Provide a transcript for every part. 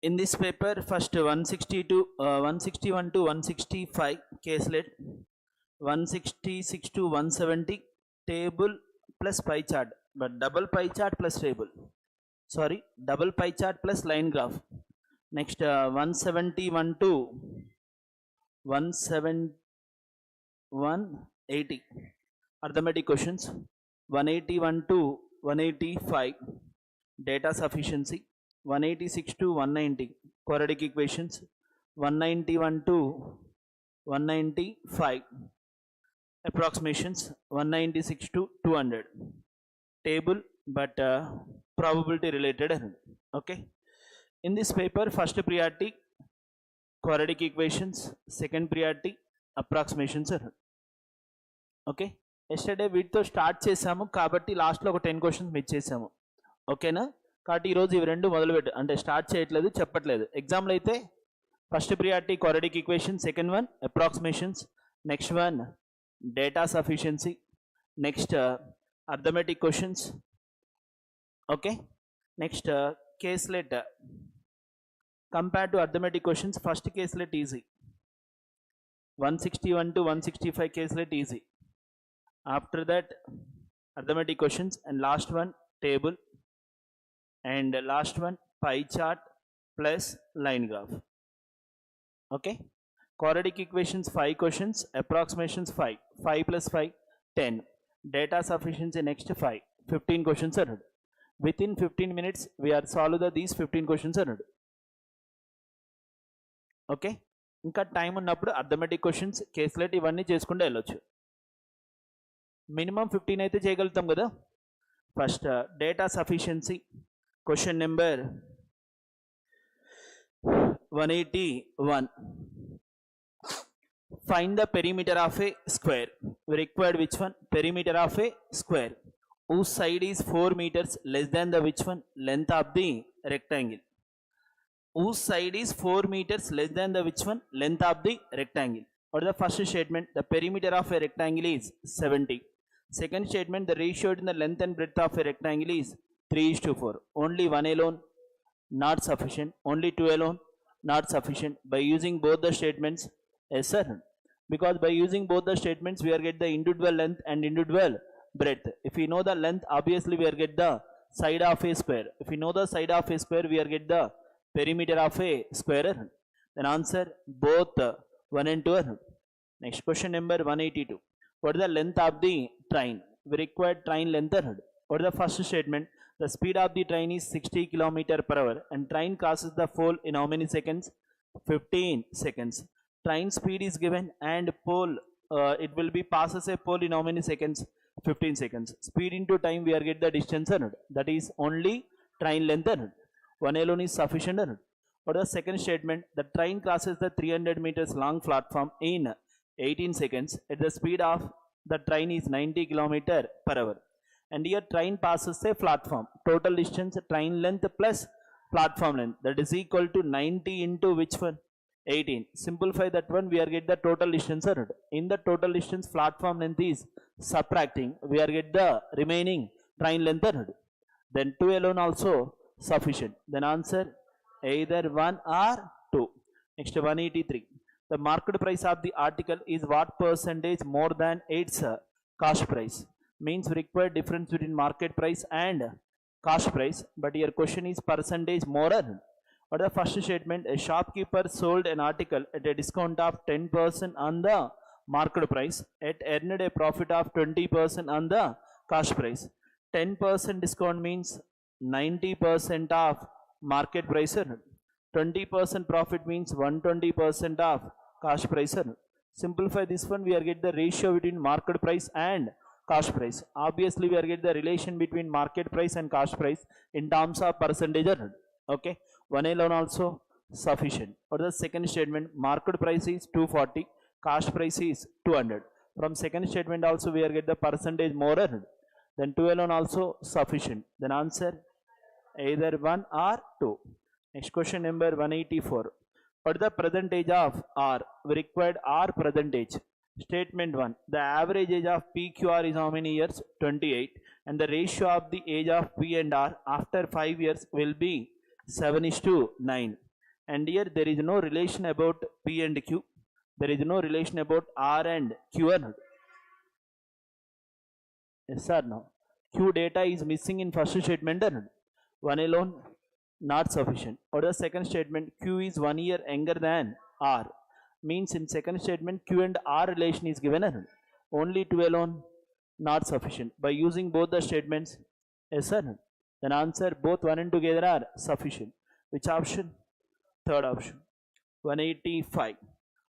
In this paper, first 161 to 165 caselet, 166 to 170 table plus pie chart, but double pie chart plus table. Sorry, double pie chart plus line graph. Next 171 to 180 arithmetic questions. 181 to 185 data sufficiency. 186 to 190 quadratic equations. 191 to 195 approximations. 196 to 200 table, but probability related. Okay, in this paper, first priority quadratic equations, second priority approximations. Okay, yesterday వీటితో start చేసాము కాబట్టి లాస్ట్లో ఒక 10 questions miss చేసాము. ఓకేనా, కాబట్టి ఈరోజు ఇవి రెండు మొదలుపెట్టు, అంటే స్టార్ట్ చేయట్లేదు, చెప్పట్లేదు. ఎగ్జామ్లో అయితే first priority quadratic equation, second one approximations, next one data sufficiency, next arithmetic questions. Okay, next caselet. Compare to arithmetic questions, first caselet easy. 161 to 165 caselet easy. After that arithmetic questions, and last one table, and last one pie chart plus line graph. Okay, quadratic equations 5 questions, approximations 5 plus 5 10, data sufficiency next 5, 15 questions are read. Within 15 minutes we are solve these 15 questions are read. Okay, ఇంకా time ఉన్నప్పుడు arithmetic questions, caselet ఇవన్నీ చేసుకుంటూ వెళ్ళొచ్చు. Minimum 15 అయితే చేయగలుగుతాం కదా. First data sufficiency question number 181. Find the perimeter of a square. We required which one? Perimeter of a square whose side is 4 meters less than the which one? Length of the rectangle. Whose side is 4 meters less than the which one? Length of the rectangle. What is the first statement? The perimeter of a rectangle is 70. Second statement, the ratio in the length and breadth of a rectangle is 3:4. Only one alone not sufficient, only two alone not sufficient. By using both the statements, yes sir, because by using both the statements we are get the individual length and individual breadth. If we know the length, obviously we are get the side of a square. If we know the side of a square, we are get the perimeter of a square. Then answer both 1 and 2. Next question number 182. What is the length of the train? We required train length. What is the first statement? The speed of the train is 60 km per hour and train crosses the pole in how many seconds? 15 seconds. Train speed is given and pole, it will be passes a pole in how many seconds? 15 seconds. Speed into time we are get the distance, that is only train length. One alone is sufficient. What is the second statement? The train crosses the 300 meters long platform in 18 seconds at the speed of the train is 90 km per hour. And here train passes a platform. Total distance train length plus platform length, that is equal to 90 into which one? 18. Simplify that one, we are get the total distance. In the total distance platform length is subtracting, we are get the remaining train length. Then 2 alone also sufficient. Then answer either 1 or 2. Next 183. The market price of the article is what percentage more than its cost price? Means required difference between market price and cost price, but your question is percentage more. What is the first statement? A shopkeeper sold an article at a discount of 10% on the market price, it earned a profit of 20% on the cost price. 10% discount means 90% of market price. 20% profit means 120% of cost price. Simplify this one, we are get the ratio between market price and cost price. Obviously we are get the relation between market price and cost price in terms of percentage. Okay, one alone also sufficient. What is the second statement? Market price is 240, cost price is 200. From second statement also we are get the percentage more. Then 2 alone also sufficient. Then answer either 1 or 2. Next question number 184. What is the percentage of R? We required R percentage. Statement 1. The average age of PQR is how many years? 28. And the ratio of the age of P and R after 5 years will be 7:9. And here there is no relation about P and Q. There is no relation about R and Q. Yes or no? Q data is missing in first statement. One alone not sufficient. Or the second statement, Q is 1 year younger than R. Means in second statement Q and R relation is given. Only 2 alone not sufficient. By using both the statements, yes or no? Then answer both 1 and together are sufficient. Which option? Third option. 185.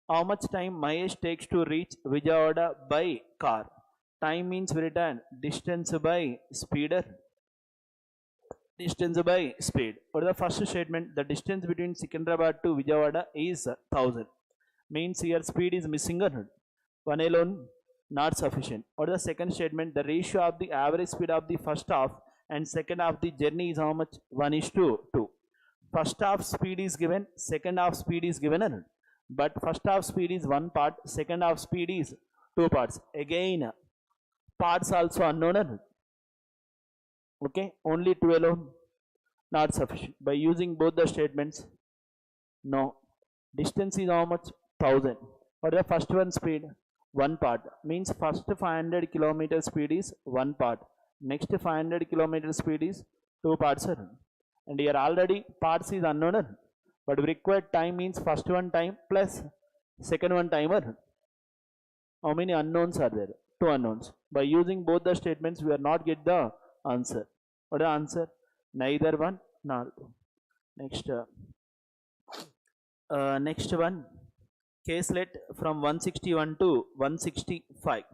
How much time Mahesh takes to reach Vijayawada by car? Time means written distance by speeder. Distance by speed. Or the first statement, the distance between Secunderabad to Vijayawada is 1000. Means here speed is missing. 1 alone not sufficient. Or the second statement, the ratio of the average speed of the first half and second half the journey is how much? 1:2. First half speed is given, second half speed is given. But first half speed is one part, second half speed is two parts. Again, parts also unknown. Okay, only 2 alone not sufficient. By using both the statements, no. Distance is how much? 1000. Or the first one speed, one part. Means first 500 kilometer speed is one part. Next 500 kilometer speed is two parts. And here already parts is unknown. But required time means first one time plus second one timer. How many unknowns are there? Two unknowns. By using both the statements, we are not get the answer. What the answer? Neither one nor two. Next, next one. Caselet from 161 to 165.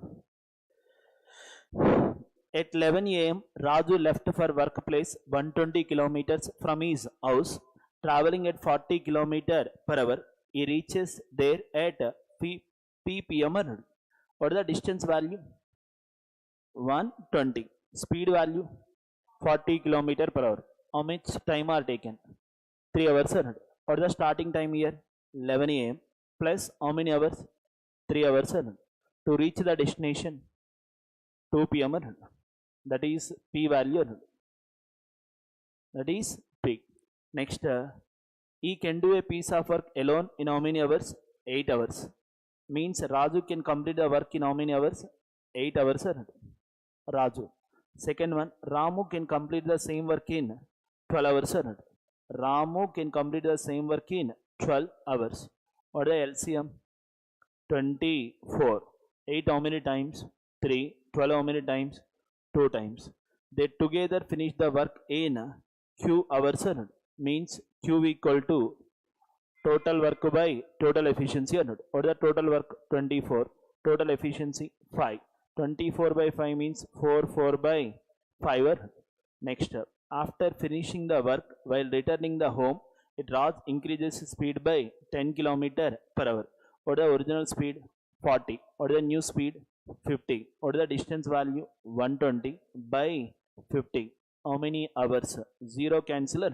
At 11 a.m., Raju left for workplace 120 kilometers from his house, traveling at 40 km per hour. He reaches there at p.p.m. What is the distance value? 120. Speed value 40 km per hour. How much time are taken? 3 hours. What is the starting time here? 11 a.m. plus how many hours? 3 hours. To reach the destination 2 p.m. That is P value. That is P. Next, he can do a piece of work alone in how many hours? 8 hours. Means Raju can complete the work in how many hours? 8 hours. Raju. Second one, Ramu can complete the same work in 12 hours. Ramu can complete the same work in 12 hours. What is the LCM? 24. 8 how many times? 3. 12 how many times? 2 times. They together finish the work in Q hours. Means Q equal to total work by total efficiency. What is the total work? 24. Total efficiency 5. 24 by 5 means 4 by 5. Next, after finishing the work while returning the home, it increases speed by 10 km per hour. What is the original speed? 40. What is the new speed? 50. What is the distance value? 120 by 50. How many hours? 0 cancel.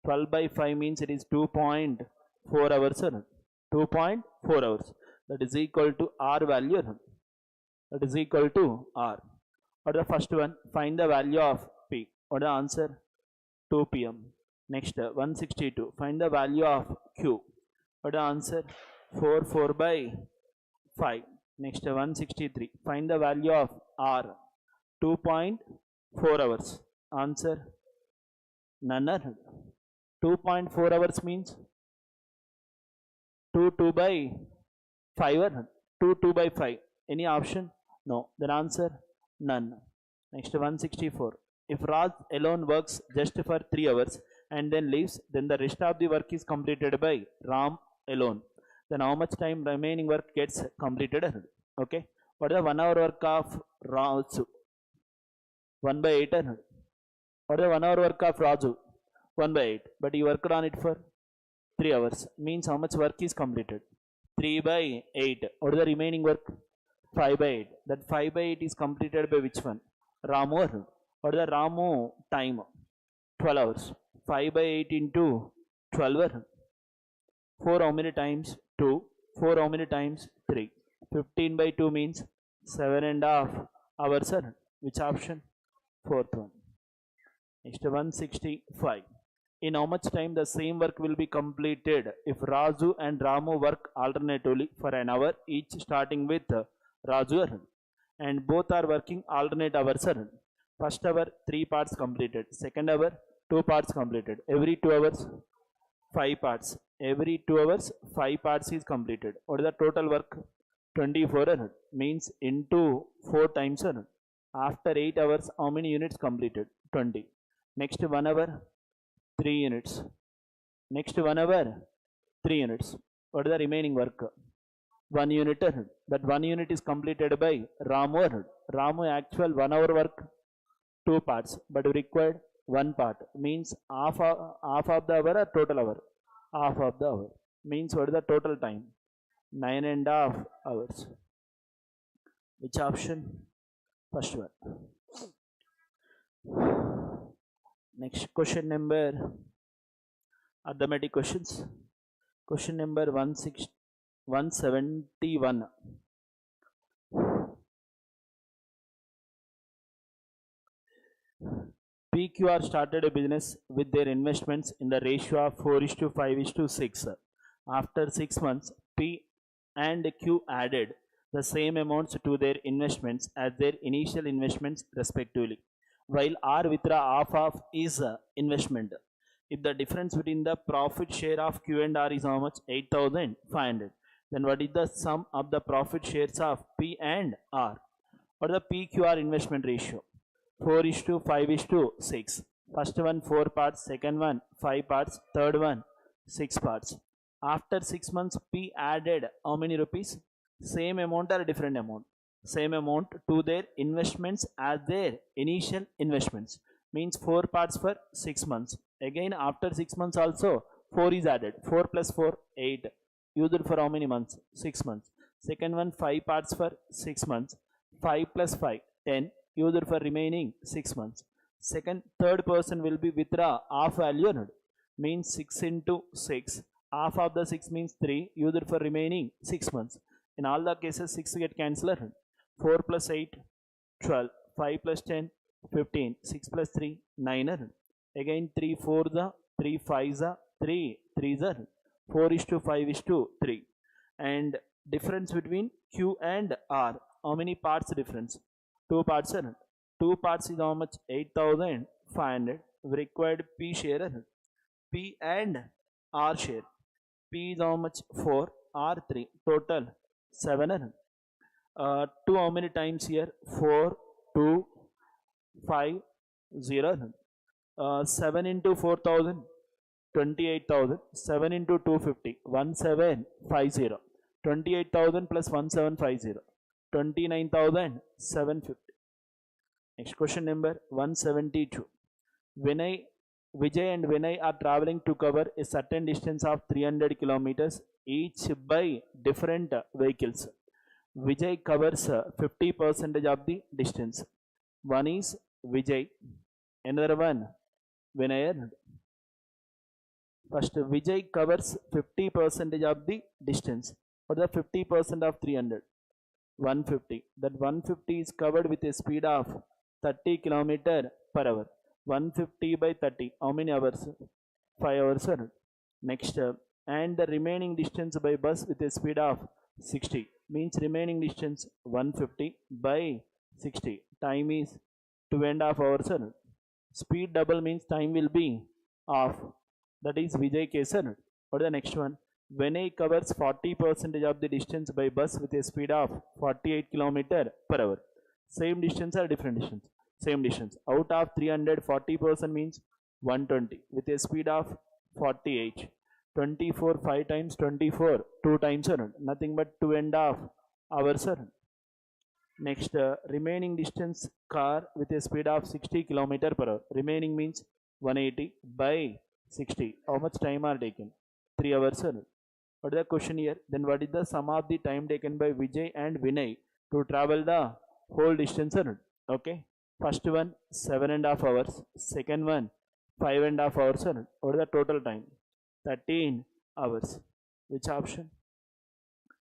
12 by 5 means it is 2.4 hours. 2.4 hours. That is equal to R value. That is equal to R. What is the first one? Find the value of P. What is the answer? 2 p.m. Next, 162. Find the value of Q. What is the answer? 4 by 5. Next, 163. Find the value of R. 2.4 hours. Answer? None. 2.4 hours means 2 by 5. 2 by 5. Any option? No. Then answer? None. Next, 164. If Raj alone works just for 3 hours and then leaves, then the rest of the work is completed by Ram alone. Then how much time remaining work gets completed? Okay. What is the 1 hour work of Raju? 1 by 8. What is the 1 hour work of Raju? 1 by 8. But he worked on it for 3 hours. Means how much work is completed? 3 by 8. What is the remaining work? 5 by 8. That 5 by 8 is completed by which one? Ramu. What is the Ramu time? 12 hours. 5 by 8 into 12. 4 how many times? 2. 4 how many times? 3. 15 by 2 means 7.5 hours. Which option? Fourth one. Next, 165. In how much time the same work will be completed if Raju and Ramu work alternatively for an hour each, starting with Raju and both are working alternate hours. First hour 3 parts completed, second hour 2 parts completed, every 2 hours 5 parts, every 2 hours 5 parts is completed. What is the total work? 24 means into 4 times. After 8 hours how many units completed? 20. Next 1 hour 3 units. Next 1 hour 3 units. What is the remaining work? 1 unit. That 1 unit is completed by Ramu. Ramu actual 1 hour work 2 parts, but required 1 part, means half of the hour or total hour? Half of the hour. Means what is the total time? 9.5 hours. Which option? First one. Next question number, arithmetic questions. Question number 171. PQR started a business with their investments in the ratio of 4:5:6. After 6 months, P and Q added the same amounts to their investments as their initial investments respectively, while R withdraw half of his investment. If the difference between the profit share of Q and R is how much? 8,500. Then what is the sum of the profit shares of P and R? What is the PQR investment ratio? 4:5:6. First one 4 parts, second one 5 parts, third one 6 parts. After 6 months, P added how many rupees? Same amount or different amount? Same amount to their investments as their initial investments. Means 4 parts for 6 months. Again after 6 months also 4 is added. 4 plus 4 8. Used for how many months? 6 months. Second one 5 parts for 6 months. 5 plus 5 10. Used for remaining 6 months. Third person will be withdraw half value. Means 6 into 6. Half of the 6 means 3. Used for remaining 6 months. In all the cases 6 get cancelled. 4 plus 8 12. 5 plus 10 15. 6 plus 3 9. Again 3 4 the 3 5 the 3 3 the 4:5:3. And difference between Q and R, how many parts difference? 2 parts. 2 parts is how much? 8,500. Required P share. P and R share. P is how much? 4. R 3. Total 7. 2 how many times here? 4 2 5 0. 7 into 4,000 28,000. 7 into 250 1750. 28,000 plus 1750 29,750. Next question number 172. Vijay and Vinay are traveling to cover a certain distance of 300 kilometers each by different vehicles. Vijay covers 50% of the distance. One is Vijay, another one Vinay. First, Vijay covers 50% of the distance. What is the 50% of 300? 150. That 150 is covered with a speed of 30 km per hour. 150 by 30. How many hours? 5 hours. Next, and the remaining distance by bus with a speed of 60. Means remaining distance 150 by 60. Time is 2.5 hours. Speed double means time will be half. That is Vijay case. What is the next one? Vinay covers 40% of the distance by bus with a speed of 48 km per hour. Same distance or different distance? Same distance. Out of 300, 40% means 120 with a speed of 48. 24 5 times 24 2 times. Nothing but 2.5 hours. Next, remaining distance car with a speed of 60 km per hour. Remaining means 180 by 60. How much time are taken? 3 hours. What is the question here? Then what is the sum of the time taken by Vijay and Vinay to travel the whole distance? Okay. First one 7.5 hours. Second one 5.5 hours. What is the total time? 13 hours. Which option?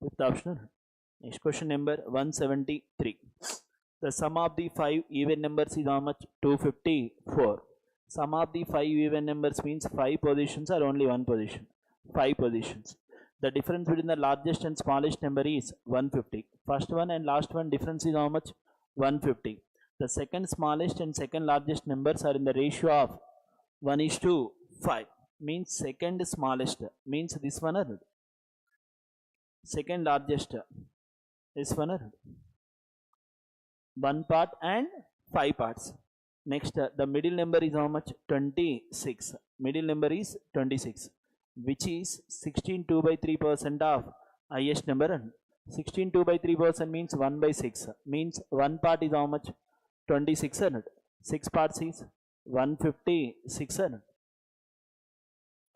Fifth option. Next question number 173. The sum of the 5 even numbers is how much? 254. Sum of the 5 even numbers means 5 positions or only 1 position. 5 positions. The difference between the largest and smallest number is 150. First one and last one difference is how much? 150. The second smallest and second largest numbers are in the ratio of 1:5. Means second smallest means this one or second largest this one or 1 part and 5 parts. Next, the middle number is how much? 26. Middle number is 26, which is 16 2/3% of highest number. 16 2/3% means 1/6. Means 1 part is how much? 2600. 6 parts is 15600.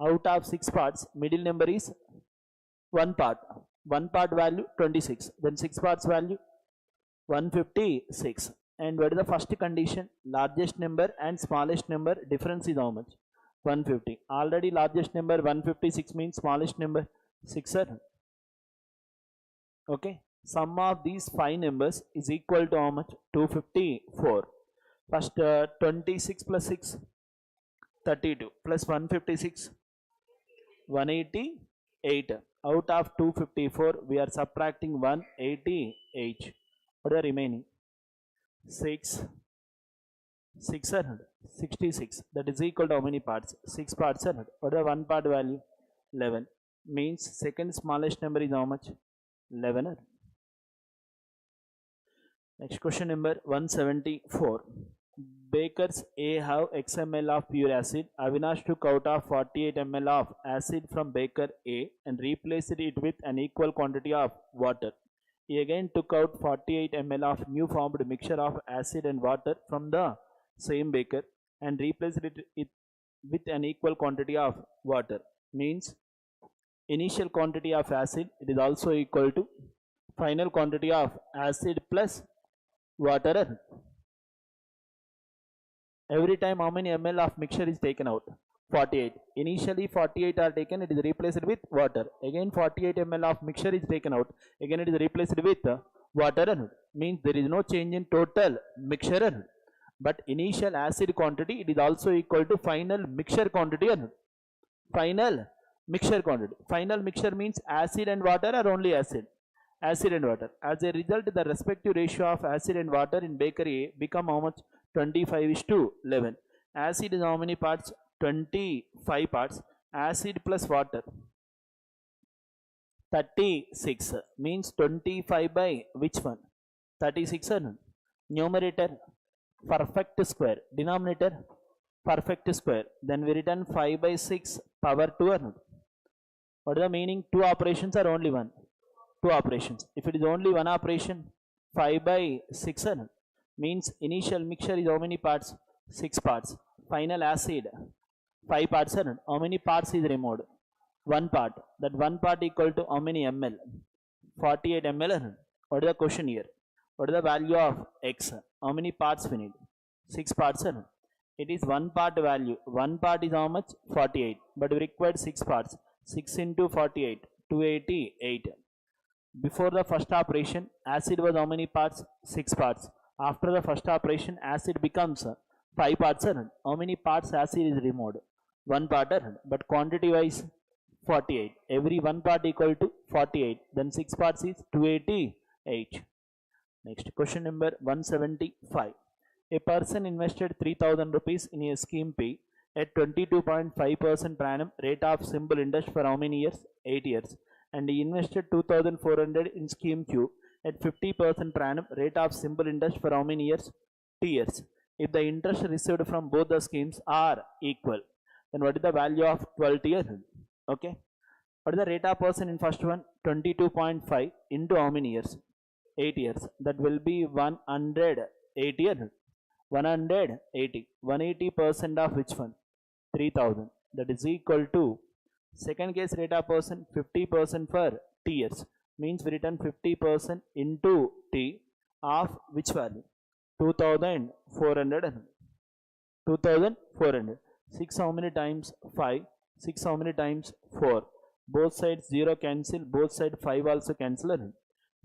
Out of 6 parts, middle number is 1 part. 1 part value 26. Then 6 parts value 156. And what is the first condition? Largest number and smallest number difference is how much? 150. Already largest number 156 means smallest number 600. Okay. Sum of these 5 numbers is equal to how much? 254. First 26 plus 6 32 plus 156 188. Out of 254 we are subtracting 188. What are remaining? 6 600 66. That is equal to how many parts? 6 parts. What are 1 part value? 11. Means second smallest number is how much? 11. Next question number 174. Bakers A have X ml of pure acid. Avinash took out of 48 ml of acid from baker A and replaced it with an equal quantity of water. He again took out 48 ml of new formed mixture of acid and water from the same baker and replaced it with an equal quantity of water. Means initial quantity of acid, it is also equal to final quantity of acid plus water. Every time how many ml of mixture is taken out? 48. Initially 48 are taken, it is replaced with water. Again 48 ml of mixture is taken out. Again it is replaced with water. Means there is no change in total mixture. But initial acid quantity, it is also equal to final mixture quantity. Final mixture quantity. Final mixture means acid and water or only acid? Acid and water. As a result, the respective ratio of acid and water in bakery A become how much? 25:11. Acid is how many parts? 25 parts. Acid plus water 36. Means 25 by which one? 36. Numerator perfect square. Denominator perfect square. Then we return 5/6 power 2. What is the meaning? 2 operations or only one? 2 operations. If it is only one operation, 5/6 means initial mixture is how many parts? 6 parts. Final acid 5 parts. How many parts is removed? 1 part. That 1 part equal to how many ml? 48 ml. What is the question here? What is the value of X? How many parts we need? 6 parts. It is 1 part value. 1 part is how much? 48. But we required 6 parts. 6 into 48, 288. Before the first operation, acid was how many parts? 6 parts. After the first operation, acid becomes 5 parts. How many parts acid is removed? 1 part. But quantity wise 48. Every 1 part equal to 48. Then 6 parts is 288. Next question number 175. A person invested 3000 rupees in a scheme P at 22.5% per annum rate of simple interest for how many years? 8 years. And he invested 2400 in scheme Q at 50% per annum rate of simple interest for how many years? 2 years. If the interest received from both the schemes are equal, then what is the value of 12 years? Okay. What is the rate of person in first one? 22.5 into how many years? 8 years. That will be 180 years. 180. 180% of which one? 3000. That is equal to second case rate of person 50% for T years. Means we return 50% into T of which value? 2400. 2400. 6 how many times? 5. 6 how many times? 4. Both sides 0 cancel. Both sides 5 also cancel.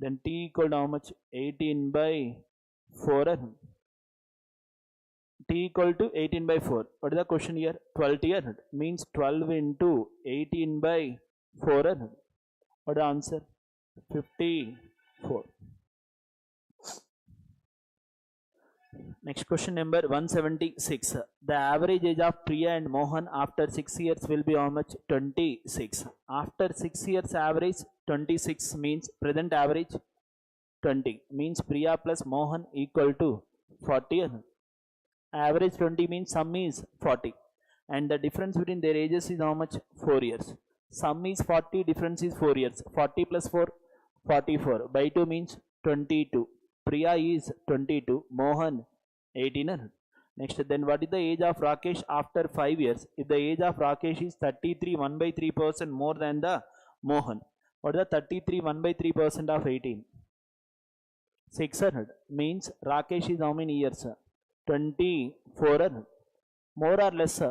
Then T equal to how much? 18/4. T equal to 18 by 4. What is the question here? 12 here means 12 into 18 by 4. What is the answer? 54. Next question number 176. The average age of Priya and Mohan after 6 years will be how much? 26. After 6 years average 26 means present average 20 means Priya plus Mohan equal to 40. Average 20 means sum is 40 and the difference between their ages is how much? 4 years. Sum is 40, difference is 4 years. 40 plus 4, 44 by 2 means 22. Priya is 22, Mohan 18. Next, then what is the age of Rakesh after 5 years? If the age of Rakesh is 33, 1 by 3% more than the Mohan, what is the 33 1 by 3% of 18? 600 means Rakesh is how many years? 24. More or less?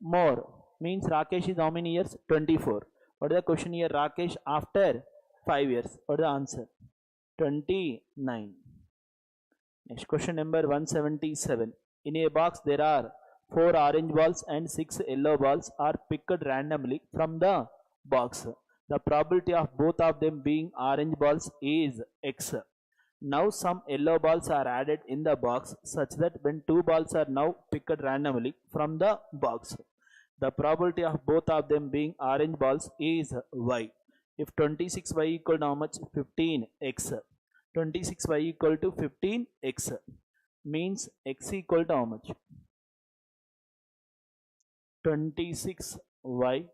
More means Rakesh is how many years? 24. What is the question here? Rakesh after 5 years. What is the answer? 29. Next question number 177. In a box there are 4 orange balls and 6 yellow balls are picked randomly from the box. The probability of both of them being orange balls is X. Now some yellow balls are added in the box such that when 2 balls are now picked randomly from the box, the probability of both of them being orange balls is Y. If 26y equal to how much? 15x. 26y equal to 15x means x equal to how much? 26y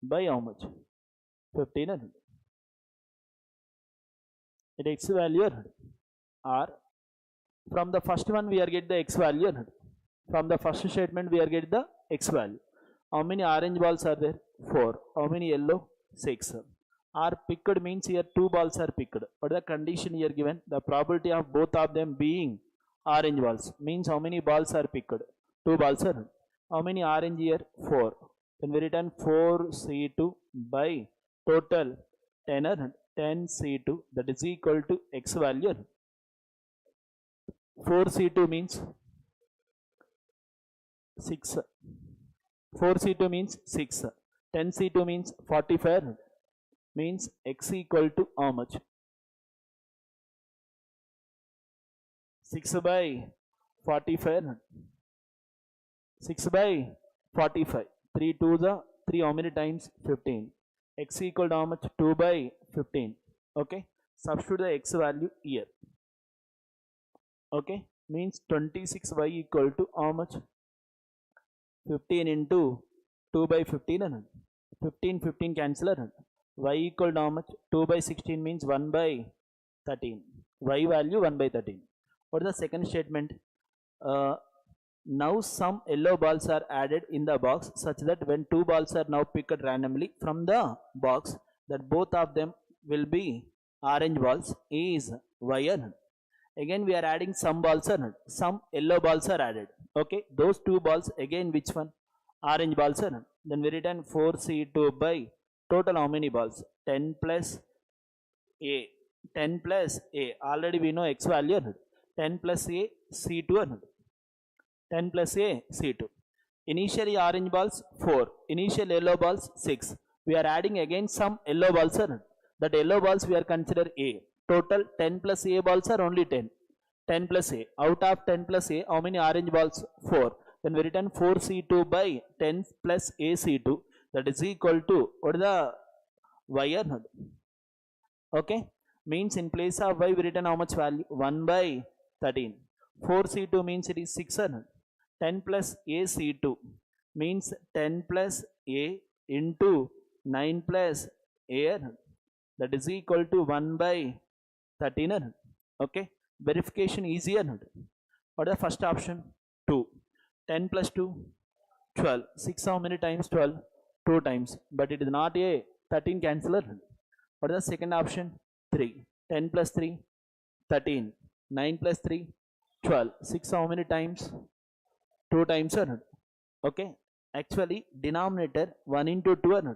by how much? 15. It x value or from the first one we are get the x value. From the first statement we are get the x value. How many orange balls are there? 4. How many yellow? 6. Are picked means here 2 balls are picked. What is the condition here given? The probability of both of them being orange balls means how many balls are picked? 2 balls are. How many orange here? 4. Then we return 4C2 by total 10C2, that is equal to x value. 4C2 means 6. 4C2 means 6. 10C2 means 45. Means x equal to how much? 6 by 45. 6 by 45. 3 to the 3 how many times? 15. X equal to how much? 2 by 15. Okay. Substitute the x value here. Okay. Means 26y equal to how much? 15 into 2 by 15. 15 cancel. Y equal to how much? 2 by 16 means 1 by 13. Y value 1 by 13. What is the second statement? Now some yellow balls are added in the box such that when 2 balls are now picked randomly from the box, that both of them will be orange balls is Y. Again we are adding some balls are, some yellow balls are added. Okay, those 2 balls again which one? Orange balls are. Then we return 4C2 by total how many balls? 10 plus A. 10 plus A. Already we know x value. 10 plus A C2. 10 plus A C2. Initially orange balls 4. Initial yellow balls 6. We are adding again some yellow balls. That yellow balls we are consider A. Total 10 plus A balls are only 10. 10 plus A. Out of 10 plus A, how many orange balls? 4. Then we return 4C2 by 10 plus A C2. That is equal to, what is the Y? Okay. Means in place of Y we return how much value? 1 by 13. 4C2 means it is 6. 10 plus A C2 means 10 plus A into 9 plus A. That is equal to 1 by 13. Okay. Verification easier. What is the first option? 2. 10 plus 2? 12. 6 how many times? 12. 2 times. But it is not a 13 canceller. What is the second option? 3. 10 plus 3? 13. 9 plus 3? 12. 6 how many times? 2 times. Okay. Actually denominator 1 into 2.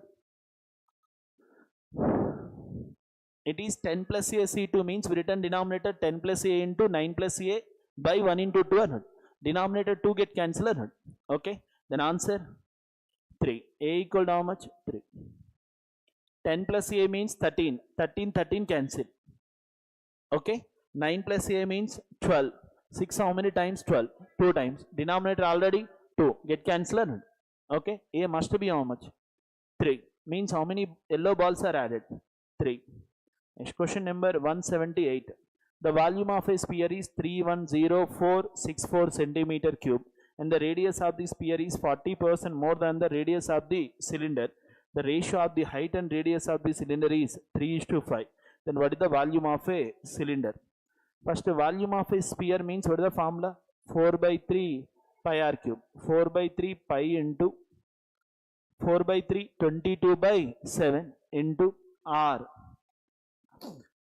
It is 10 plus A C2 means we return denominator 10 plus A into 9 plus A by 1 into 2. Denominator 2 get cancelled. Okay, then answer 3. A equal to how much? 3. 10 plus A means 13. 13 cancel. Okay, 9 plus A means 12. 6 how many times? 12. 2 times. Denominator already 2 get cancelled. Okay, A must be how much? 3. Means how many yellow balls are added? 3. Next question number 178. The volume of a sphere is 310464 centimeter cube and the radius of the sphere is 40% more than the radius of the cylinder. The ratio of the height and radius of the cylinder is 3:5. Then what is the volume of a cylinder? First, volume of a sphere means what is the formula? 4 by 3 pi r cube. 4 by 3 pi into 4 by 3 22 by 7 into r.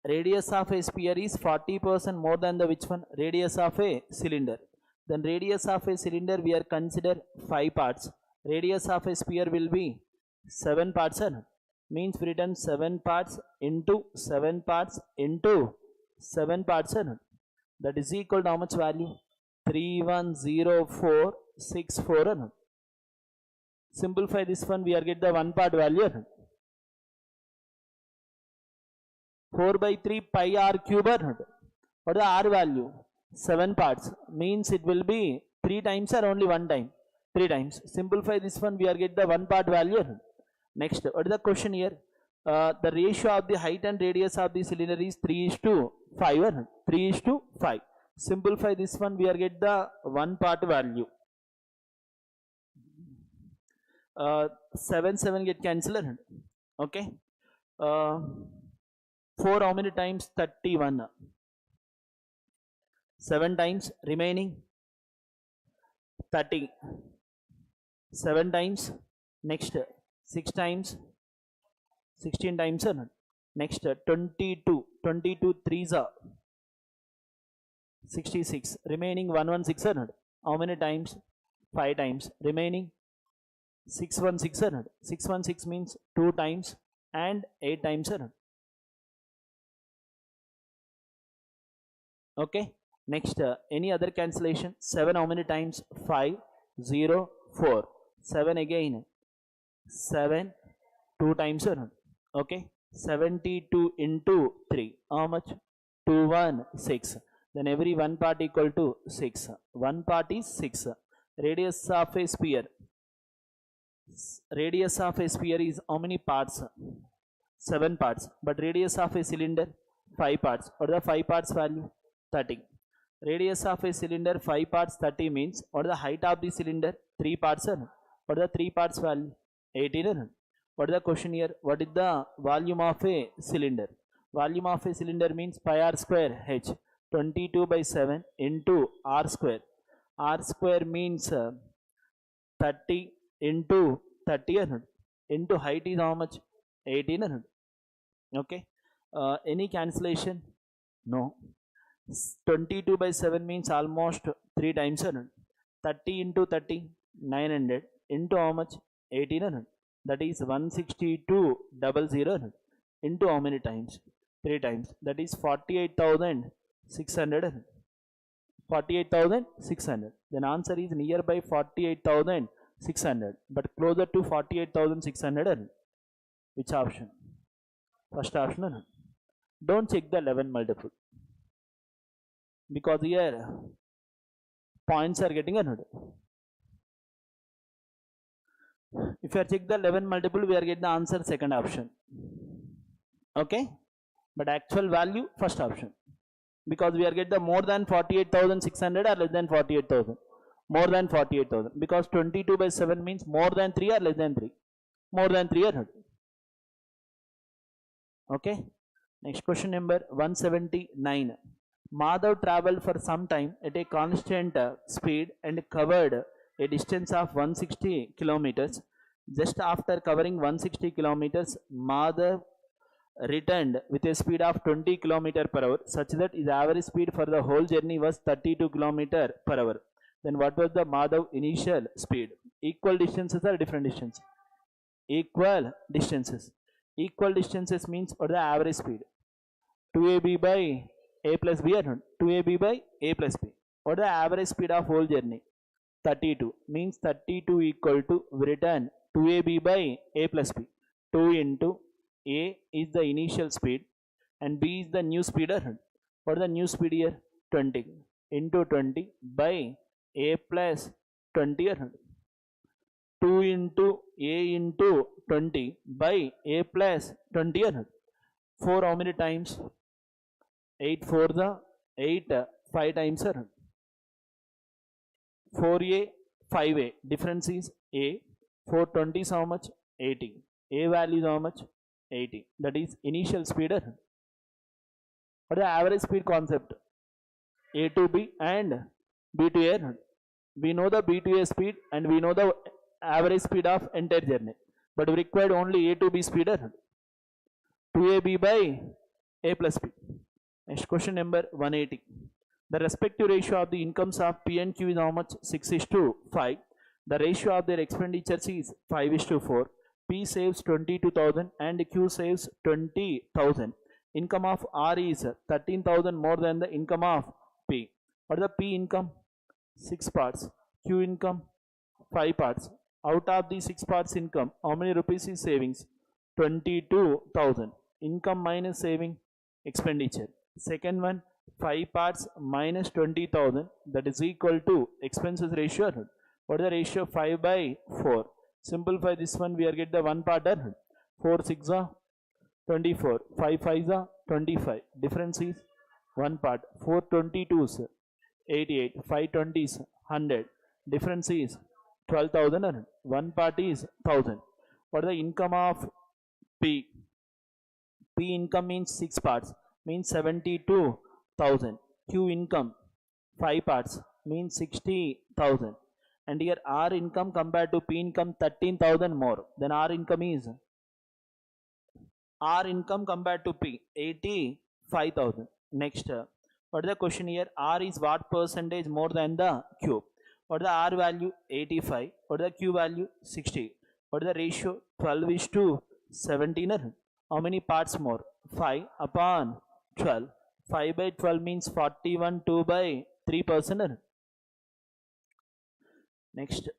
Radius of a sphere is 40% more than the which one? Radius of a cylinder. Then radius of a cylinder we are consider 5 parts. Radius of a sphere will be 7 parts. Means we written 7 parts into 7 parts into 7 parts. That is equal to how much value? 310464. Simplify this one, we are get the 1 part value. 4 by 3 pi r cube. What is the r value? 7 parts. Means it will be 3 times or only 1 time? 3 times. Simplify this one, we are get the 1 part value. Next, what is the question here? The ratio of the height and radius of the cylinder is 3:5. 3:5. Simplify this one, we are get the 1 part value. 7 get cancelled. Okay. 4 how many times? 31. 7 times remaining 30. 7 times. Next 6 times 16 times. Next 22. 22 3s are 66. Remaining 116. How many times? 5 times. Remaining 616. 616 means 2 times and 8 times. Okay. Next, any other cancellation? 7 how many times? 5 0 4. 7 again 7 2 times. Okay, 72 into 3 how much? 216. Then every 1 part equal to 6. 1 part is 6. Radius of a sphere. Radius of a sphere is how many parts? 7 parts. But radius of a cylinder 5 parts. What is the 5 parts value? 30. Radius of a cylinder 5 parts 30 means what is the height of the cylinder? 3 parts. What is the 3 parts value? 18. What is the question here? What is the volume of a cylinder? Volume of a cylinder means pi r square h. 22 by 7 into r square. R square means 30 into 30 into height is how much? 18. Okay. Any cancellation? No. 22 by 7 means almost 3 times. 30 into 30 900 into how much? 1800. That is 162,000 into how many times? 3 times. That is 48,600. 48,600. Then answer is nearby 48,600 but closer to 48,600. Which option? First option. Don't check the 11 multiple because here points are getting added. If you check the 11 multiple, we are getting the answer second option. Okay, but actual value first option because we are getting the more than 48,600 or less than 48,000. More than 48,000 because 22 by 7 means more than 3 or less than 3. More than 300. Okay. Next question number 179. Madhav traveled for some time at a constant speed and covered a distance of 160 kilometers. Just after covering 160 kilometers, Madhav returned with a speed of 20 kilometers per hour, such that his average speed for the whole journey was 32 kilometers per hour. Then what was the Madhav initial speed? Equal distances or different distance? Equal distances. Equal distances means what is the average speed? 2ab by a plus b or 2ab by a plus b. What is the average speed of whole journey? 32 means 32 equal to written 2ab by a plus b. 2 into a is the initial speed and b is the new speed. What is the new speed here? 20 into 20 by a plus 20. 2 into a into 20 by a plus 20. 4 how many times? 8 for the 8 5 times. 4a 5a difference is a. 420 is how much? 80. A value is how much? 80. That is initial speed. What is the average speed concept? A to B and B to A. We know the B to A speed and we know the average speed of entire journey, but we required only A to B speed. 2ab by A plus B. Next question number 180. The respective ratio of the incomes of P and Q is how much? 6:5. The ratio of their expenditures is 5:4. P saves 22,000 and Q saves 20,000. Income of R is 13,000 more than the income of P. What is the P income? 6 parts. Q income 5 parts. Out of the 6 parts income, how many rupees is savings? 22,000. Income minus saving, expenditure. Second one, 5 parts minus 20,000, that is equal to expenses ratio. What is the ratio? 5 by 4. Simplify this one, we are get the 1 part. 4 6 are 24, 5 5 are 25. Difference is 1 part. 4 22s 88, 5 20s 100. Difference is 12,000. 1 part is 1,000. What is the income of P? P income means 6 parts, means 72,000. Q income 5 parts, means 60,000. And here R income compared to P income 13,000 more. Then R income is R income compared to P 85,000. Next, what is the question here? R is what percentage more than the Q? What is the R value? 85. What is the Q value? 60. What is the ratio? 12:17. How many parts more? 5 upon 12. 5 by 12 means 41. 2 by 3%. Next.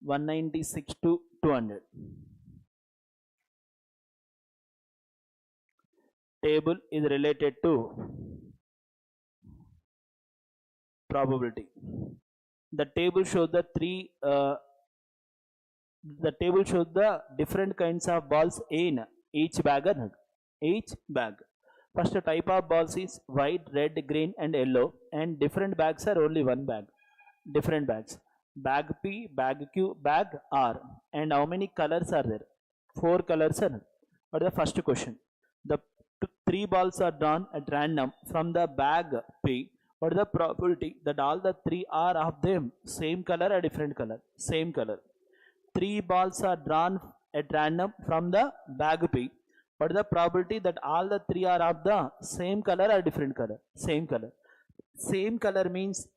196 to 200. Table is related to probability. The table shows the different kinds of balls in each bag. First type of balls is white, red, green and yellow, and different bags are only one bag. Different bags. Bag P, bag Q, bag R. And how many colors are there? 4 colors are. What is the first question? The 3 balls are drawn at random from the bag P. What is the probability that all the 3 are of them same color or different color? Same color. 3 balls are drawn at random from the bag P. What is the probability that all the 3 are of the same color or different color? Same color. Same color means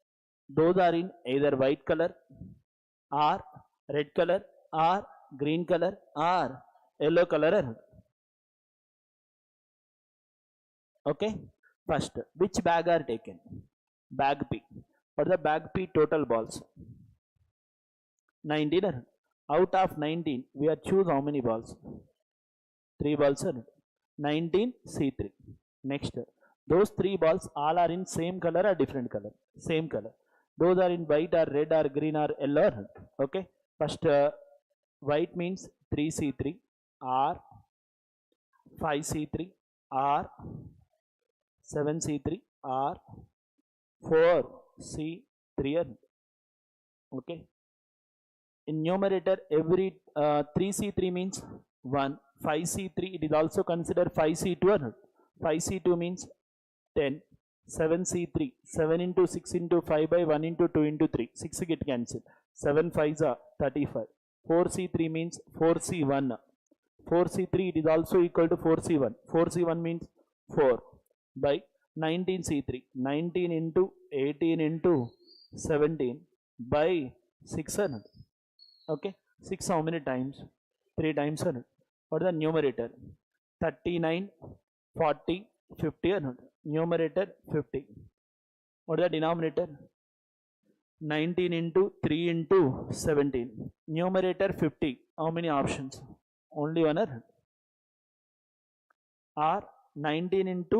those are in either white color or red color or green color or yellow color. Okay. First, which bag are taken? Bag P. What is the bag P total balls? 19. Out of 19, we are choose how many balls? 3 balls are 19 C3. Next, those 3 balls all are in same color or different color? Same color. Those are in white or red or green or yellow. Okay. First, white means 3C3 or 5C3 or 7C3 or 4C3. Okay. In numerator, every 3C3 means 1. 5C3, it is also considered 5C2. 5C2 means 10. 7C3, 7 into 6 into 5 by 1 into 2 into 3. 6 get cancelled. 7 5s are 35. 4C3 means 4C1. 4C3, it is also equal to 4C1. 4C1 means 4 by 19C3. 19 into 18 into 17 by 600. Okay. 6 how many times? 3 times. What is the numerator? 39, 40, 50 అన్నాడు. Numerator 50. What is the denominator? 19 into 3 into 17. Numerator 50. How many options? Only one. Or 19 into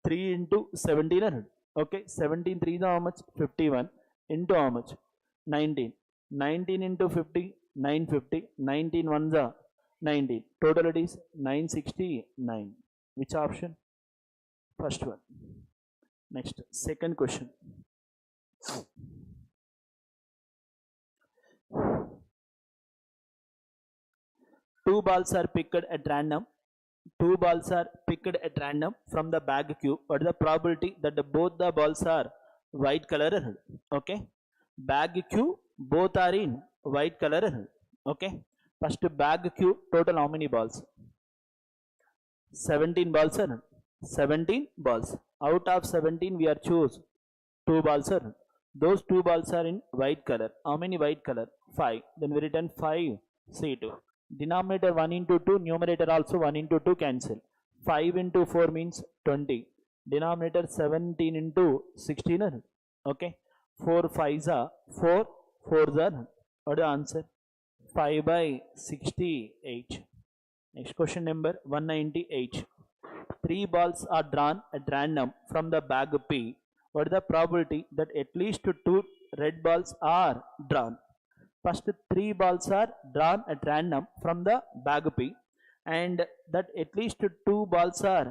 3 into 17. Okay, 17 3 is how much? 51 into how much? 19. 19 into 50, 950. 19 1s are 19. Total it is 969. Which option? First one. Next, second question. Two balls are picked at random. Two balls are picked at random from the bag cube. What is the probability that both the balls are white color? Okay. Bag cube, both are in white color. Okay. First bag cube, total how many balls? 17 balls. 17 balls. Out of 17 we are choose 2 balls. Those 2 balls are in white color. How many white color? 5. Then we written 5 C2. Denominator 1 into 2, numerator also 1 into 2 cancel. 5 into 4 means 20. Denominator 17 into 16. Okay. 4 5s are 4, 4s are. What is the answer? 5 by 68. Next question number 198. 3 balls are drawn at random from the bag P. What is the probability that at least 2 red balls are drawn? First 3 balls are drawn at random from the bag P, and that at least 2 balls are,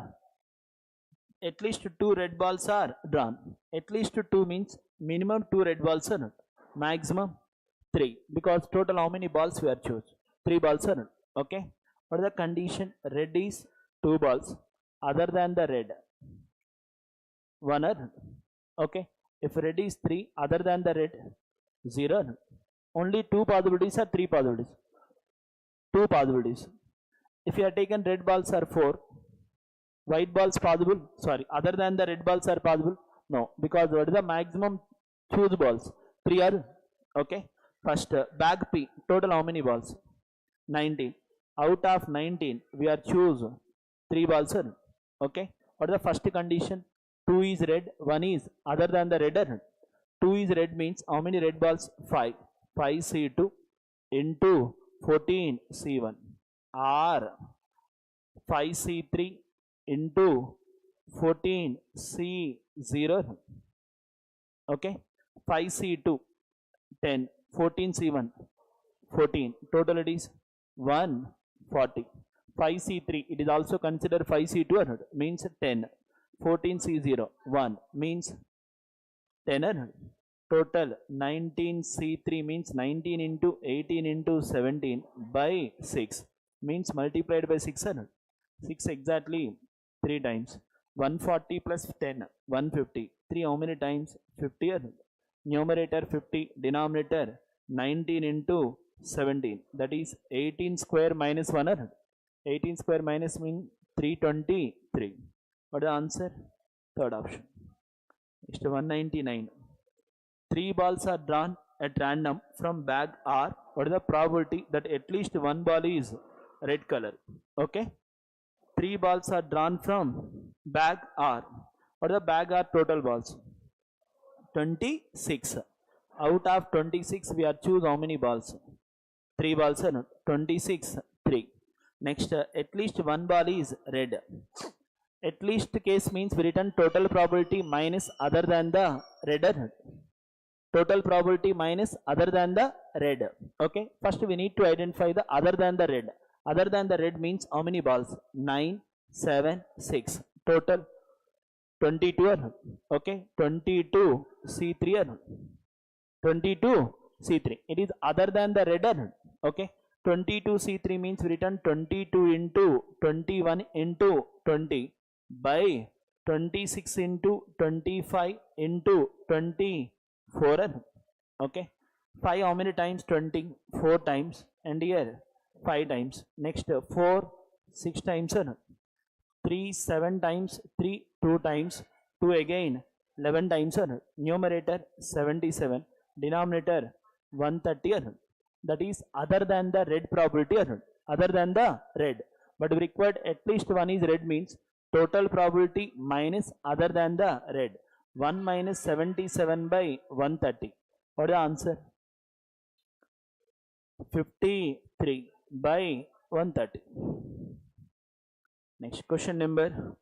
at least 2 red balls are drawn. At least 2 means minimum 2 red balls are, maximum 3, because total how many balls we are choose? 3 balls are. Okay. What is the condition? Red is 2 balls, other than the red 1 are. Okay. If red is 3, other than the red 0. Only 2 possibilities or 3 possibilities? 2 possibilities. If you are taken red balls are 4, white balls possible? Sorry, other than the red balls are possible? No, because what is the maximum choose balls? 3 are. Okay. First bag P, total how many balls? 19. Out of 19 we are choose 3 balls. Okay. What is the first condition? 2 is red, 1 is other than the red. 2 is red means how many red balls? 5. 5 C2 into 14 C1 or 5 C3 into 14 C0. Okay. 5 C2 10, 14 C1 14. Total it is 140. 5 C3 it is also considered 5 C2 means 10. 14 C0 1 means 10. Total 19 C3 means 19 into 18 into 17 by 6 means multiplied by 600. 6 exactly 3 times. 140 plus 10, 150. 3 how many times? 50. Numerator 50, denominator 19 into 17. That is 18 square minus 100. 18 square minus means 323. What is the answer? Third option. Next 199. 3 balls are drawn at random from bag R. What is the probability that at least 1 ball is red color? Okay. 3 balls are drawn from bag R. What is the bag R total balls? 26. Out of 26 we are choose how many balls? 3 balls. 26 3. Next at least 1 ball is red. At least case means we return total probability minus other than the red. Total probability minus other than the red. Okay. First we need to identify the other than the red. Other than the red means how many balls? 9, 7, 6. Total 22. Okay. 22 C3. 22 C3. It is other than the red. Okay. 22 C3 means we return 22 into 21 into 20 by 26 into 25 into 24. Okay. 5 how many times? 20. 4 times. And here 5 times. Next 4 6 times. 3 7 times. 3 2 times. 2 again 11 times. Numerator 77. Denominator 130. That is other than the red probability. Other than the red. but we required at least one is red, means total probability minus other than the red. 1 minus 77 by 130. What is the answer? 53 by 130. Next question number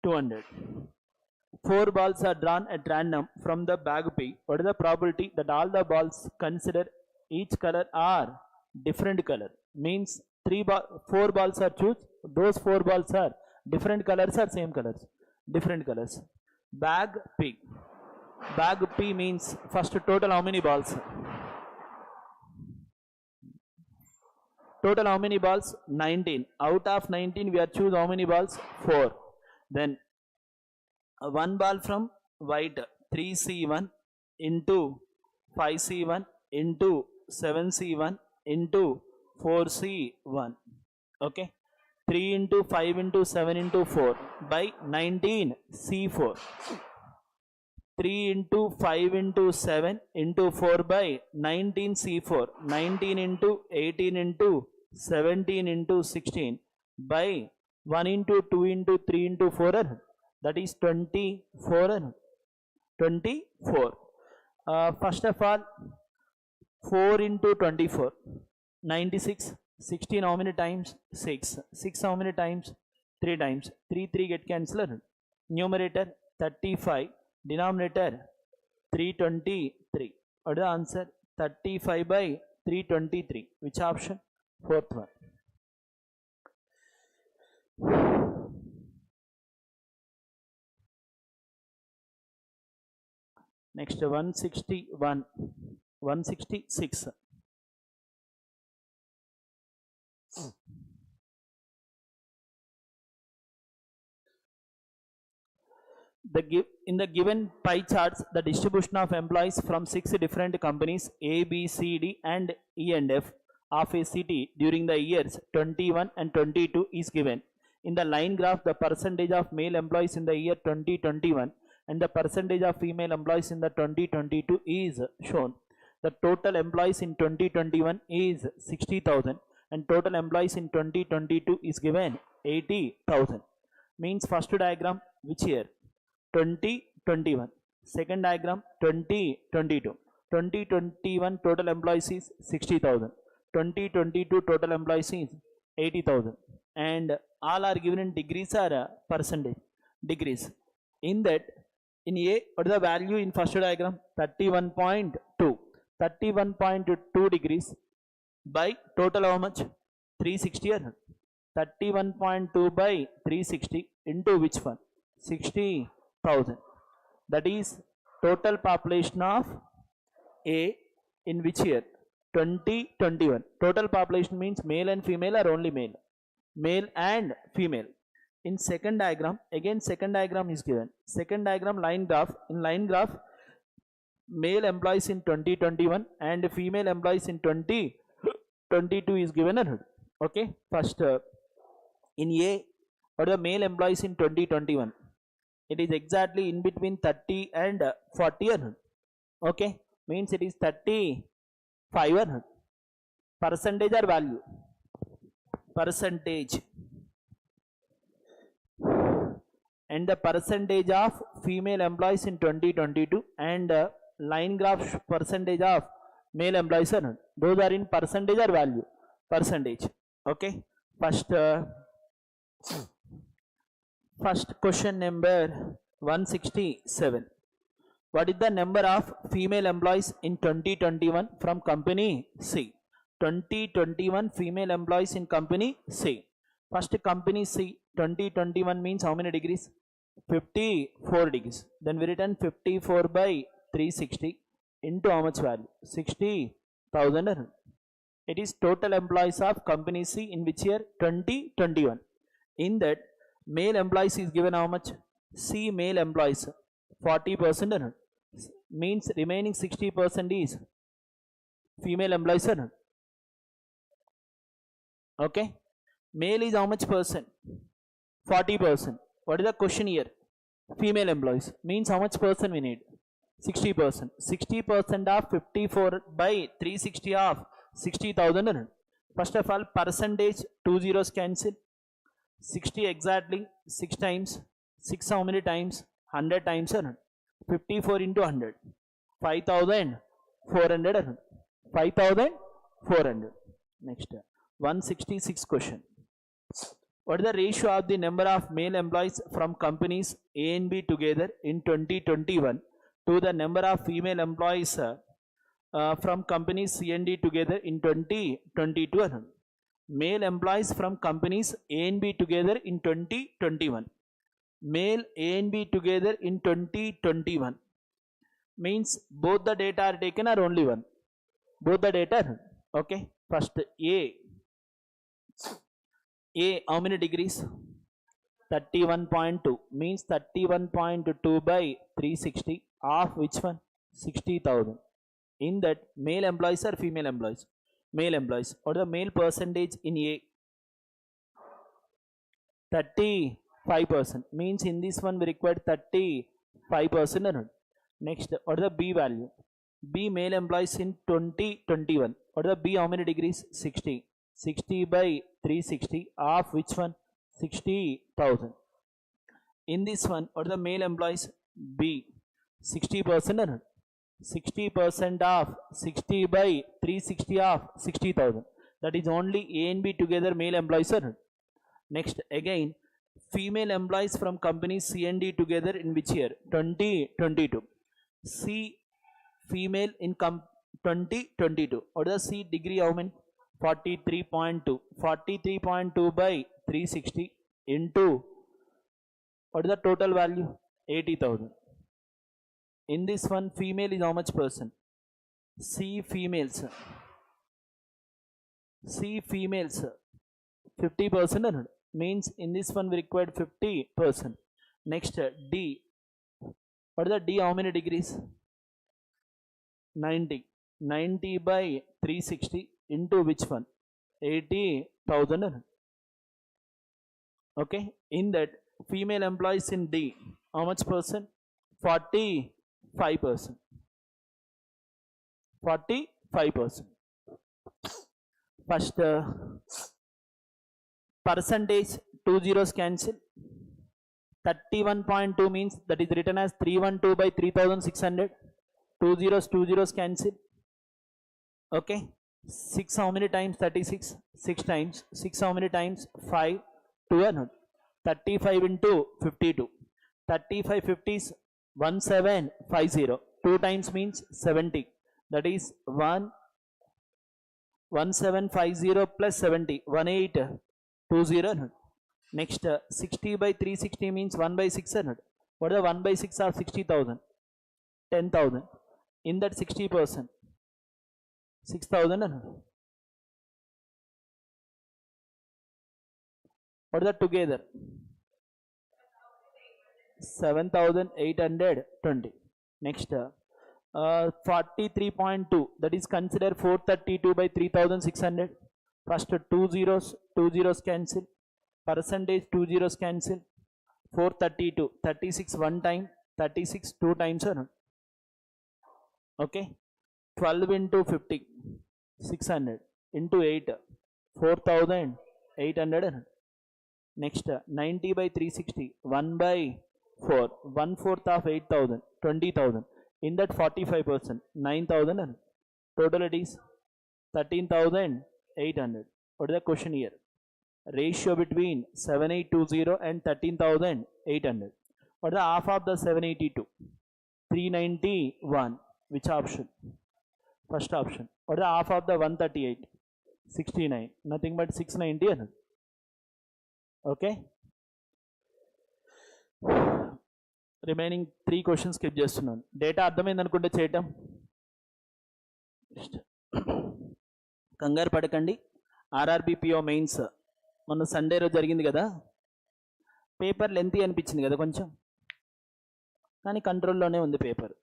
200. 4 balls are drawn at random from the bag P. What is the probability that all the balls consider each color are different color? Means 4 balls are choose. Those 4 balls are different colors or same colors? Different colors. Bag P. Bag P means first total how many balls? Total how many balls? 19. Out of 19 we are choose how many balls? 4. Then 1 ball from white, 3C1 into 5C1 into 7C1 into 4C1. Okay. 3 into 5 into 7 into 4 by 19C4. 3 into 5 into 7 into 4 by 19C4. 19 into 18 into 17 into 16 by 1 into 2 into 3 into 4, that is 24. 24. First of all, 4 into 24, 96. 16 how many times? 6. 6 how many times? 3 times. 3 get cancelled. Numerator 35. Denominator 323. What is the answer? 35 by 323. Which option? Fourth one. Next 161. 166. In the given pie charts, the distribution of employees from 6 different companies A, B, C, D and E and F of a city during the years 21 and 22 is given. In the line graph, the percentage of male employees in the year 2021 and the percentage of female employees in the 2022 is shown. The total employees in 2021 is 60,000 and total employees in 2022 is given 80,000. Means first diagram which year? 2021. Second diagram 2022. 2021 total employees is 60,000. 2022 total employees is 80,000. And all are given in degrees or percentage? Degrees. In that, in A, what is the value in first diagram? 31.2. 31.2 degrees by total how much? 360. 31.2 by 360 into which one? 60,000. That is total population of A in which year? 2021. Total population means male and female or only male? Male and female. In second diagram, again second diagram is given. Second diagram line graph. In line graph, male employees in 2021 and female employees in 2022 is given. Okay. First, in A, what are the male employees in 2021? It is exactly in between 30 and 40. Okay. Means it is 35. Percentage or value? Percentage. And the percentage of female employees in 2022 and line graph percentage of male employees, those are in percentage or value? Percentage. Okay. First question number 167. What is the number of female employees in 2021 from company C? 2021 female employees in company C. First company C, 2021 means how many degrees? 54 degrees. Then we written 54 by 360 into how much value? 60,000. It is total employees of company C in which year? 2021. In that, male employees is given how much? C male employees 40%. Means remaining 60% is female employees. Okay. Male is how much percent? 40%. What is the question here? Female employees. Means how much percent we need? 60%. 60% of 54 by 360 of 60,000. First of all, percentage, 2 zeros cancel. 60 exactly 6 times. 6 how many times? 100 times. 54 into 100. 5,400. 5,400. Next, 166 question. What is the ratio of the number of male employees from companies A and B together in 2021 to the number of female employees from companies C and D together in 2022? Male employees from companies A and B together in 2021. Male A and B together in 2021 means both the data are taken or only one? Both the data. Okay. First A how many degrees? 31.2 means 31.2 by 360 of which one? 60,000. In that, male employees or female employees? Male employees. What is the male percentage in A? 35%. Means in this one we require 35%. Next, what is the B value? B male employees in 2021. What is the B how many degrees? 60. 60 by 360 of which one? 60,000. In this one, what are the male employees? B 60%. 60% of 60 by 360 of 60,000. That is only A and B together male employees. Next, again, female employees from companies C and D together in which year? 2022. C female in 2022. What is the C degree how many? 43.2. 43.2 by 360 into what is the total value? 80,000. In this one, female is how much person? C females. C females 50%. Means in this one we required 50%. Next, D. What is the D how many degrees? 90. 90 by 360 into which one? 80,000. Okay. In that, female employees in D how much percent? 45%. 45%. First, percentage, 2 zeros cancel. 31.2 means that is written as 312 by 3,600. 2 zeros cancel. Okay. 6 how many times? 36. 6 times. 6 how many times? 5. 200. 35 into 52. 35 50s 1750. 2 times means 70. That is 1750 plus 70. 1820. Next, 60 by 360 means 1 by 600. What is the 1 by 6 of 60,000? 10,000. In that 60%. 6,000. What is that together? 7,820. Next, 43.2. That is consider 432 by 3,600. First, 2 zeros cancel. Percentage, 2 zeros cancel. 432. 36 one time. 36 two times. Okay. 12 into 50. 600 into 8. 4,800. Next, 90 by 360. 1 by 4. 1/4 of 8,000. 20,000. In that 45%. 9,000. Total it is 13,800. What is the question here? Ratio between 7,820 and 13,800. What is the half of the 782? 391. Which option? First option. What is the half of the 138? 69. Nothing but 690. Okay. Remaining 3 questions skip చేస్తున్నాను. Data అర్థమైంది అనుకుంటే చేయటం. కంగారు పడకండి. ఆర్ఆర్బిపిఓ mains మొన్న Sunday రోజు జరిగింది కదా, పేపర్ లెంతీ అనిపించింది కదా కొంచెం, కానీ కంట్రోల్లోనే ఉంది పేపర్.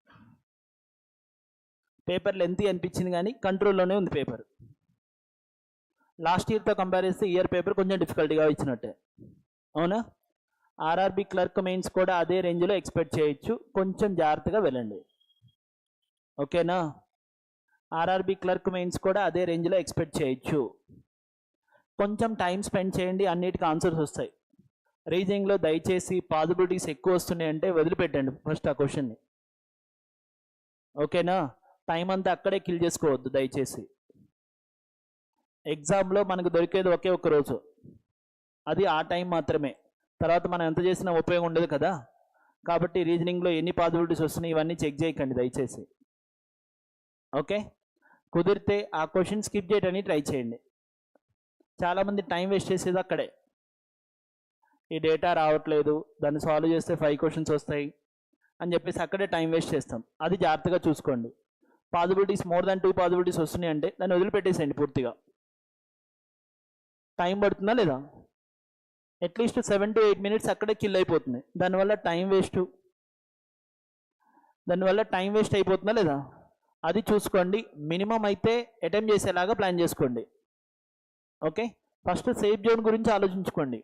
పేపర్ లెంతీ అనిపించింది కానీ కంట్రోల్లోనే ఉంది పేపర్. లాస్ట్ ఇయర్తో కంపేర్ చేస్తే ఇయర్ పేపర్ కొంచెం డిఫికల్ట్గా ఇచ్చినట్టే, అవునా? ఆర్ఆర్బి క్లర్క్ మెయిన్స్ కూడా అదే రేంజ్లో ఎక్స్పెక్ట్ చేయొచ్చు, కొంచెం జాగ్రత్తగా వెళ్ళండి. ఓకేనా? ఆర్ఆర్బి క్లర్క్ మెయిన్స్ కూడా అదే రేంజ్లో ఎక్స్పెక్ట్ చేయొచ్చు. కొంచెం టైం స్పెండ్ చేయండి, అన్నిటికీ ఆన్సర్స్ వస్తాయి. రీజనింగ్లో దయచేసి పాసిబిలిటీస్ ఎక్కువ వస్తున్నాయి అంటే వదిలిపెట్టండి ఫస్ట్ ఆ క్వశ్చన్ని. ఓకేనా? టైం అంతా అక్కడే కిల్ చేసుకోవద్దు దయచేసి. ఎగ్జామ్లో మనకు దొరికేది ఒకే ఒక్క రోజు, అది ఆ టైం మాత్రమే. తర్వాత మనం ఎంత చేసినా ఉపయోగం ఉండదు కదా. కాబట్టి రీజనింగ్లో ఎన్ని పాసిబిలిటీస్ వస్తున్నాయి ఇవన్నీ చెక్ చేయకండి దయచేసి. ఓకే, కుదిరితే ఆ క్వశ్చన్ స్కిప్ చేయడానికి ట్రై చేయండి. చాలామంది టైం వేస్ట్ చేసేది అక్కడే. ఈ డేటా రావట్లేదు, దాన్ని సాల్వ్ చేస్తే 5 క్వశ్చన్స్ వస్తాయి అని చెప్పేసి అక్కడే టైం వేస్ట్ చేస్తాం. అది జాగ్రత్తగా చూసుకోండి. పాసిబిలిటీస్ మోర్ దాన్ 2 పాసిబిలిటీస్ వస్తున్నాయి అంటే దాన్ని వదిలిపెట్టేసేయండి పూర్తిగా. టైం పడుతుందా లేదా? అట్లీస్ట్ 7 to 8 minutes అక్కడే కిల్ అయిపోతుంది. దానివల్ల టైం వేస్ట్ అయిపోతుందా లేదా అది చూసుకోండి. మినిమం అయితే అటెంప్ట్ చేసేలాగా ప్లాన్ చేసుకోండి. ఓకే, ఫస్ట్ సేఫ్ జోన్ గురించి ఆలోచించుకోండి.